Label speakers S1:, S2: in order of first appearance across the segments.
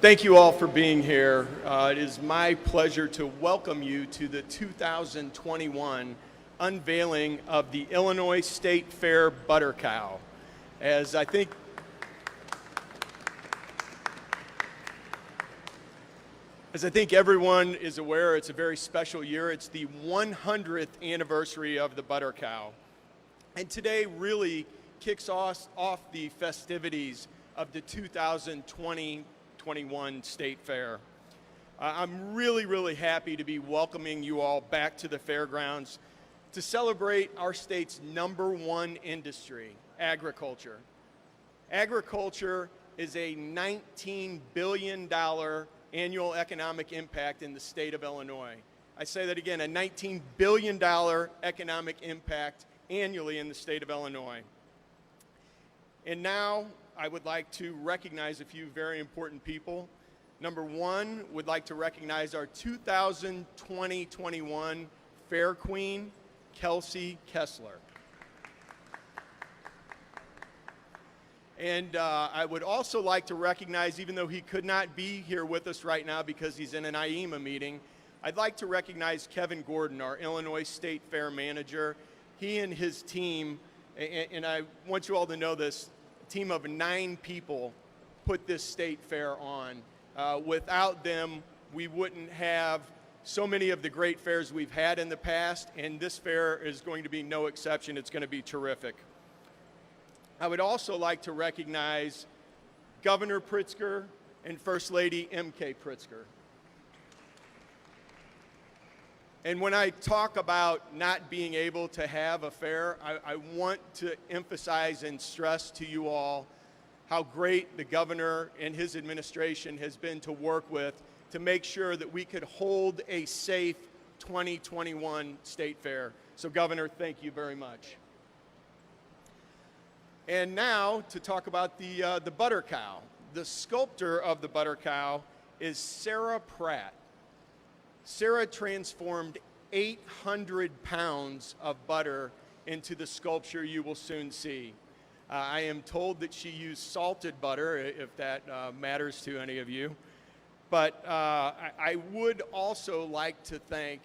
S1: Thank you all for being here. It is my pleasure to welcome you to the 2021 unveiling of the Illinois State Fair Butter Cow. As I think everyone is aware, it's a very special year. It's the 100th anniversary of the Butter Cow. And today really kicks off the festivities of the 2021 State Fair. I'm really happy to be welcoming you all back to the fairgrounds to celebrate our state's #1 industry, agriculture. Agriculture is a $19 billion annual economic impact in the state of Illinois. I say that again, a $19 billion economic impact annually in the state of Illinois. And now I would like to recognize a few very important people. Number one, would like to recognize our 2020-21 Fair Queen, Kelsey Kessler. And I would also like to recognize, even though he could not be here with us right now because he's in an IEMA meeting, I'd like to recognize Kevin Gordon, our Illinois State Fair Manager. He and his team, and I want you all to know this, team of 9 people put this state fair on. Without them, we wouldn't have so many of the great fairs we've had in the past, and this fair is going to be no exception. It's going to be terrific. I would also like to recognize Governor Pritzker and First Lady M.K. Pritzker. And when I talk about not being able to have a fair, I want to emphasize and stress to you all how great the governor and his administration has been to work with to make sure that we could hold a safe 2021 state fair. So Governor, thank you very much. And now to talk about the Butter Cow. The sculptor of the Butter Cow is Sarah Pratt. Sarah transformed 800 pounds of butter into the sculpture you will soon see. I am told that she used salted butter, if that matters to any of you. But I would also like to thank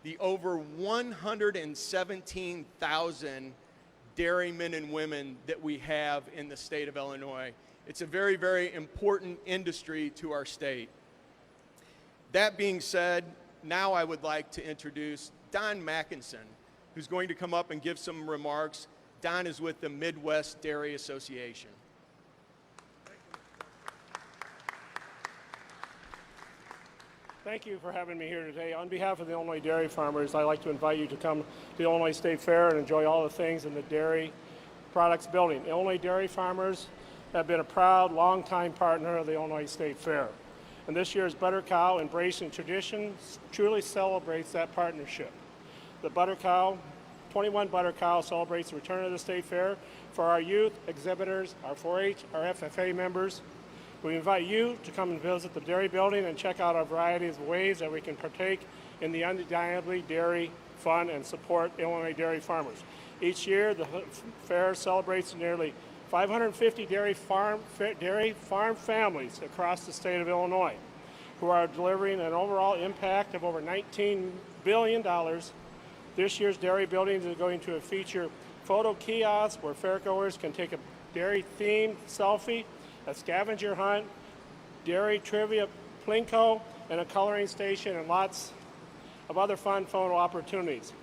S1: the over 117,000 dairymen and women that we have in the state of Illinois. It's a very important industry to our state. That being said, now I would like to introduce Don Mackinson, who's going to come up and give some remarks. Don is with the Midwest Dairy Association.
S2: Thank you for having me here today. On behalf of the Illinois dairy farmers, I'd like to invite you to come to the Illinois State Fair and enjoy all the things in the dairy products building. Illinois dairy farmers have been a proud, long-time partner of the Illinois State Fair. And this year's Butter Cow, Embracing Tradition, truly celebrates that partnership. The Butter Cow, 21 Butter Cow celebrates the return of the State Fair for our youth, exhibitors, our 4-H, our FFA members. We invite you to come and visit the dairy building and check out our varieties of ways that we can partake in the undeniably dairy fun and support Illinois dairy farmers. Each year, the fair celebrates nearly 550 dairy farm families across the state of Illinois who are delivering an overall impact of over $19 billion. This year's dairy buildings is going to feature photo kiosks where fairgoers can take a dairy-themed selfie, a scavenger hunt, dairy trivia plinko, and a coloring station, and lots of other fun photo opportunities.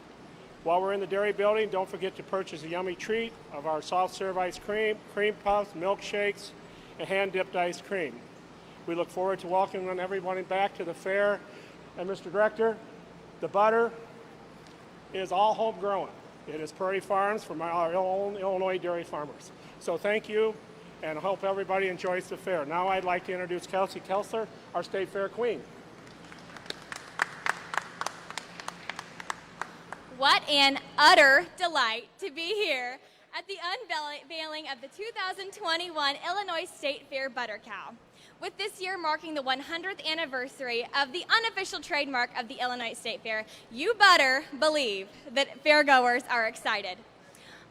S2: While we're in the dairy building, don't forget to purchase a yummy treat of our soft serve ice cream, cream puffs, milkshakes, and hand-dipped ice cream. We look forward to welcoming everyone back to the fair. And Mr. Director, the butter is all homegrown. It is Prairie Farms from our own Illinois dairy farmers. So thank you, and I hope everybody enjoys the fair. Now I'd like to introduce Kelsey Kessler, our State Fair Queen.
S3: What an utter delight to be here at the unveiling of the 2021 Illinois State Fair Butter Cow. With this year marking the 100th anniversary of the unofficial trademark of the Illinois State Fair, you better believe that fairgoers are excited.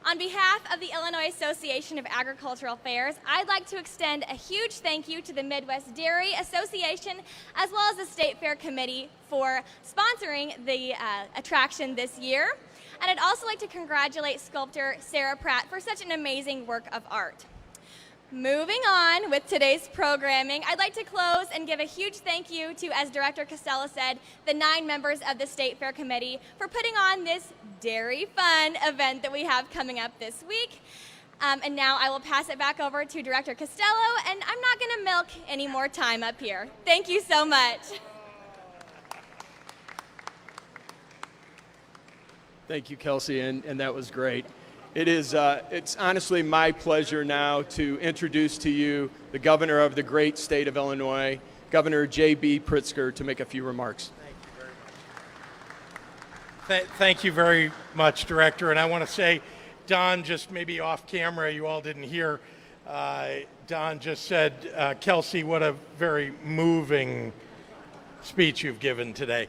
S3: On behalf of the Illinois Association of Agricultural Fairs, I'd like to extend a huge thank you to the Midwest Dairy Association as well as the State Fair Committee for sponsoring the attraction this year. And I'd also like to congratulate sculptor Sarah Pratt for such an amazing work of art. Moving on with today's programming, I'd like to close and give a huge thank you to, as Director Costello said, the 9 members of the State Fair Committee for putting on this dairy fun event that we have coming up this week. And now I will pass it back over to Director Costello, and I'm not going to milk any more time up here. Thank you so much.
S1: Thank you, Kelsey, and that was great. It's honestly my pleasure now to introduce to you the governor of the great state of Illinois, Governor JB Pritzker, to make a few remarks.
S4: Thank you very much, Director. And I want to say, Don, just maybe off camera, you all didn't hear, Don just said, Kelsey, what a very moving speech you've given today.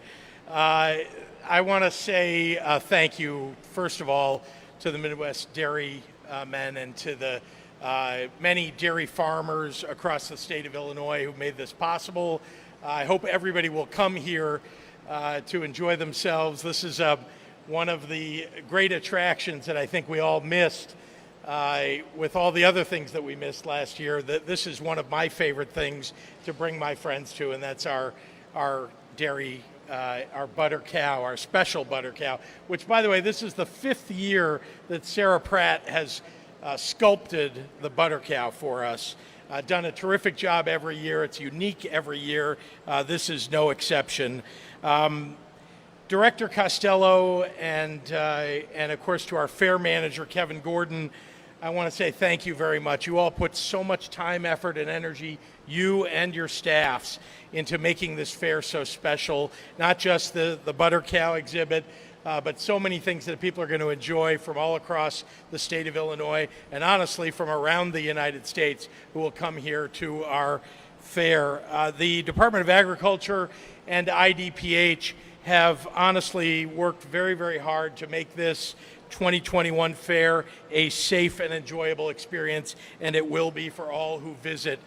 S4: I want to say thank you, first of all, to the Midwest Dairy men and to the many dairy farmers across the state of Illinois who made this possible. I hope everybody will come here to enjoy themselves. This is one of the great attractions that I think we all missed with all the other things that we missed last year. This is one of my favorite things to bring my friends to, and that's our dairy our butter cow, our special butter cow, which, by the way, this is the 5th year that Sarah Pratt has sculpted the butter cow for us. Done a terrific job every year. It's unique every year. This is no exception. Director Costello and of course to our fair manager, Kevin Gordon, I want to say thank you very much. You all put so much time, effort, and energy, you and your staffs, into making this fair so special. Not just the butter cow exhibit, but so many things that people are going to enjoy from all across the state of Illinois, and honestly from around the United States, who will come here to our fair. The Department of Agriculture and IDPH have honestly worked very, very hard to make this 2021 fair a safe and enjoyable experience, and it will be for all who visit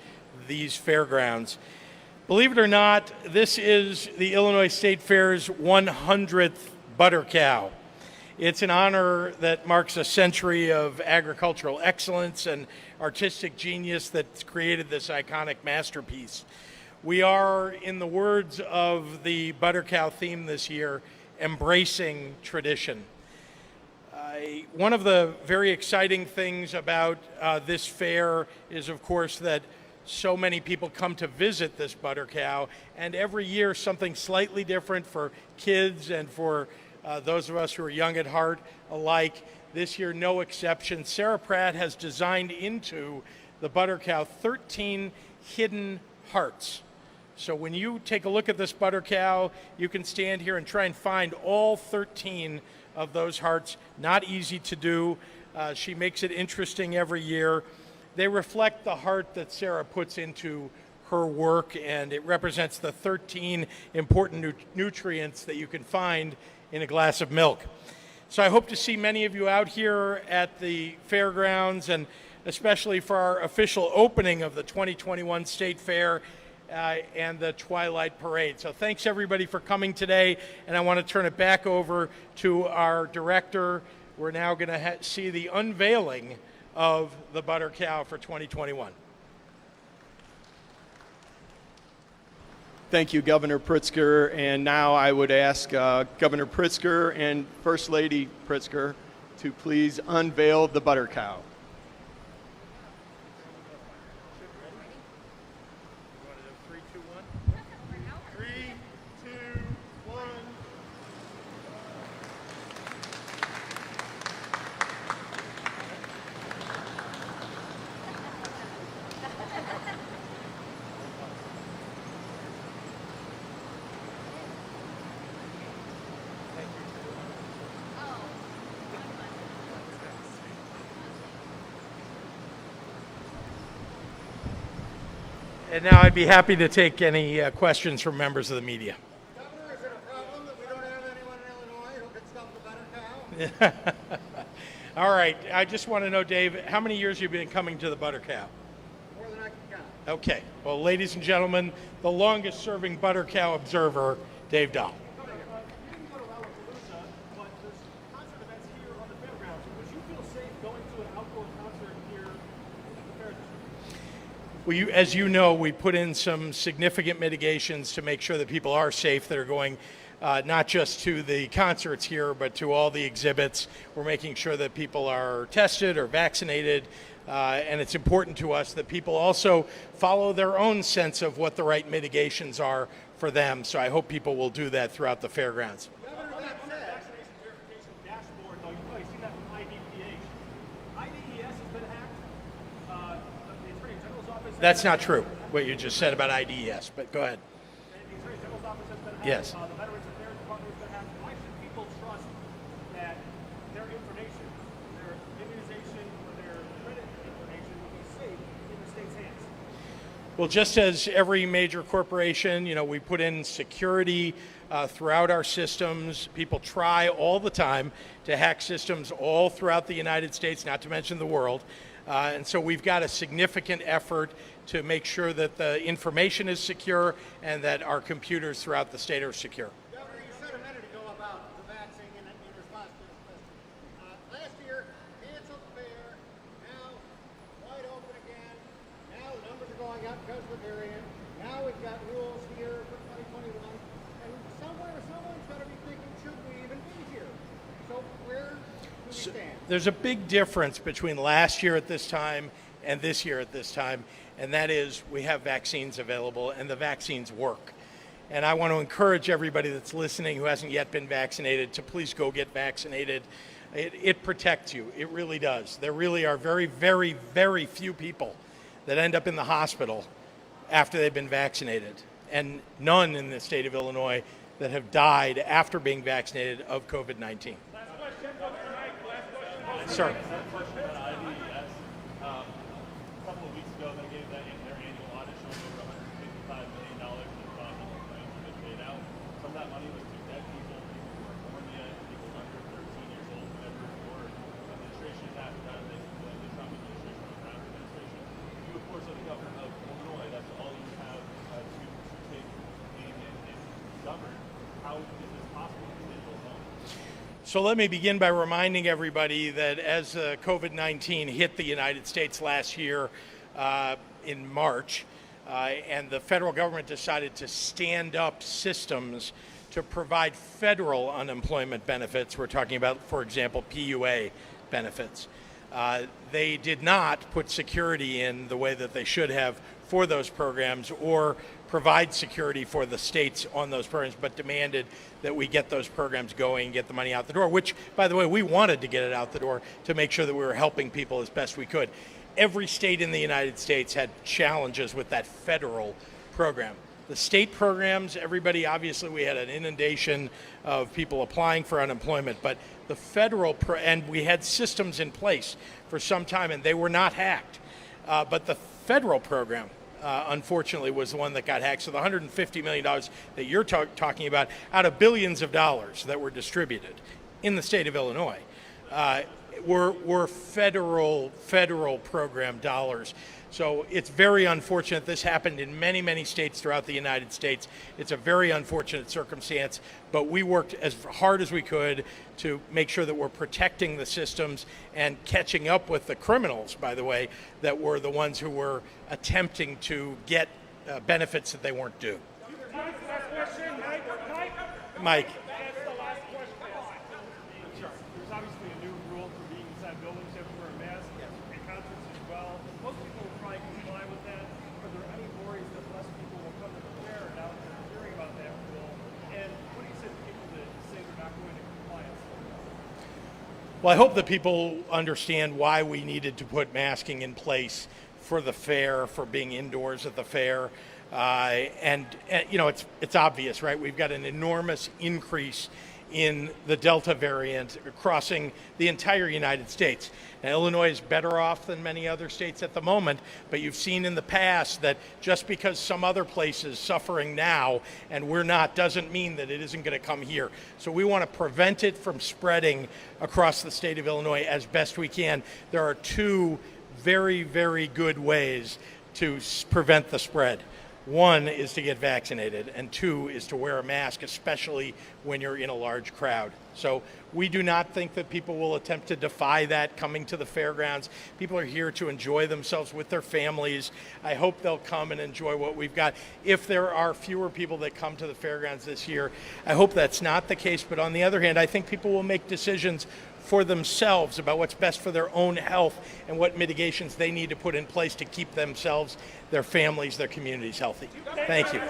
S4: these fairgrounds. Believe it or not, this is the Illinois State Fair's 100th butter cow. It's an honor that marks a century of agricultural excellence and artistic genius that's created this iconic masterpiece. We are, in the words of the butter cow theme this year, embracing tradition. One of the very exciting things about this fair is, of course, that so many people come to visit this butter cow, and every year something slightly different for kids and for those of us who are young at heart alike. This year, no exception. Sarah Pratt has designed into the butter cow 13 hidden hearts. So when you take a look at this butter cow, you can stand here and try and find all 13 of those hearts. Not easy to do. She makes it interesting every year. They reflect the heart that Sarah puts into her work, and it represents the 13 important nutrients that you can find in a glass of milk. So I hope to see many of you out here at the fairgrounds, and especially for our official opening of the 2021 State Fair and the Twilight Parade. So thanks everybody for coming today, and I want to turn it back over to our director. We're now going to see the unveiling of the butter cow for 2021.
S1: Thank you, Governor Pritzker. And now I would ask Governor Pritzker and First Lady Pritzker to please unveil the butter cow.
S4: And now I'd be happy to take any questions from members of the media.
S5: Governor, is it a problem that we don't have anyone in Illinois who can stump the butter cow?
S4: All right, I just want to know, Dave, how many years have you been coming to the Butter Cow?
S5: More than I can count.
S4: Okay, well, ladies and gentlemen, the longest serving Butter Cow observer, Dave Dahl.
S2: You didn't go to Lollapalooza, but there's concert events here on the fairgrounds. Would you feel safe going to an outdoor concert here at the fair district?
S4: Well, as you know, we put in some significant mitigations to make sure that people are safe that are going not just to the concerts here, but to all the exhibits. We're making sure that people are tested or vaccinated, and it's important to us that people also follow their own sense of what the right mitigations are for them. So I hope people will do that throughout the fairgrounds.
S2: Governor, that said, vaccination verification dashboard, though, you've probably seen that from IDPH. IDES has been hacked. The Attorney General's office.
S4: That's not true, what you just said about IDES, but go ahead.
S2: The Attorney General's office has been hacked.
S4: Yes.
S2: The Veterans Affairs Department has been hacked. Why should people trust that their information, their immunization, or their credit information will be safe in the state's hands?
S4: Well, just as every major corporation, we put in security throughout our systems. People try all the time to hack systems all throughout the United States, not to mention the world. And so we've got a significant effort to make sure that the information is secure and that our computers throughout the state are secure.
S5: Governor, you said a minute ago about the vaccine in response to this question. Last year, canceled fair, now wide open again. Now the numbers are going up because of the variant. Now we've got rules here for 2021. And someone's got to be thinking, should we even be here? So where do we stand?
S4: There's a big difference between last year at this time and this year at this time, and that is we have vaccines available and the vaccines work. And I want to encourage everybody that's listening who hasn't yet been vaccinated to please go get vaccinated. It protects you. It really does. There really are very, very, very few people that end up in the hospital after they've been vaccinated, and none in the state of Illinois that have died after being vaccinated of COVID-19. Sir.
S6: Question about IDES. A couple of weeks ago, they gave their annual audit showing over $155 million in fraudulent claims have been paid out. Some of that money was to dead people, people who were born yet, people under 13 years old, whatever the word. Administration has done this, the Trump administration, the Brown administration. You, of course, are the governor of Illinois. That's all you have to take and govern. How is this possible in the state of Illinois?
S4: So let me begin by reminding everybody that as COVID-19 hit the United States last year in March, and the federal government decided to stand up systems to provide federal unemployment benefits. We're talking about, for example, PUA benefits. They did not put security in the way that they should have for those programs or provide security for the states on those programs, but demanded that we get those programs going, get the money out the door, which, by the way, we wanted to get it out the door to make sure that we were helping people as best we could. Every state in the United States had challenges with that federal program. The state programs, everybody, obviously we had an inundation of people applying for unemployment, but the federal, and we had systems in place for some time and they were not hacked. But the federal program, unfortunately, was the one that got hacked. So the $150 million that you're talking about out of billions of dollars that were distributed in the state of Illinois were federal program dollars. So it's very unfortunate. This happened in many, many states throughout the United States. It's a very unfortunate circumstance, but we worked as hard as we could to make sure that we're protecting the systems and catching up with the criminals, by the way, that were the ones who were attempting to get benefits that they weren't due. Mike.
S2: There's obviously a new rule for being inside buildings, you have to wear a mask, and concerts as well. Most people will probably comply with that. Are there any worries that less people will come to the fair now that they're hearing about that rule? And what do you say to people that say they're not going to compliance?
S4: Well, I hope that people understand why we needed to put masking in place for the fair, for being indoors at the fair. And it's obvious, right? We've got an enormous increase in the Delta variant crossing the entire United States. Now, Illinois is better off than many other states at the moment, but you've seen in the past that just because some other place is suffering now and we're not doesn't mean that it isn't going to come here. So we want to prevent it from spreading across the state of Illinois as best we can. There are two very, very good ways to prevent the spread. One is to get vaccinated, and two is to wear a mask, especially when you're in a large crowd. So we do not think that people will attempt to defy that coming to the fairgrounds. People are here to enjoy themselves with their families. I hope they'll come and enjoy what we've got. If there are fewer people that come to the fairgrounds this year, I hope that's not the case. But on the other hand, I think people will make decisions for themselves about what's best for their own health and what mitigations they need to put in place to keep themselves, their families, their communities healthy. Thank you.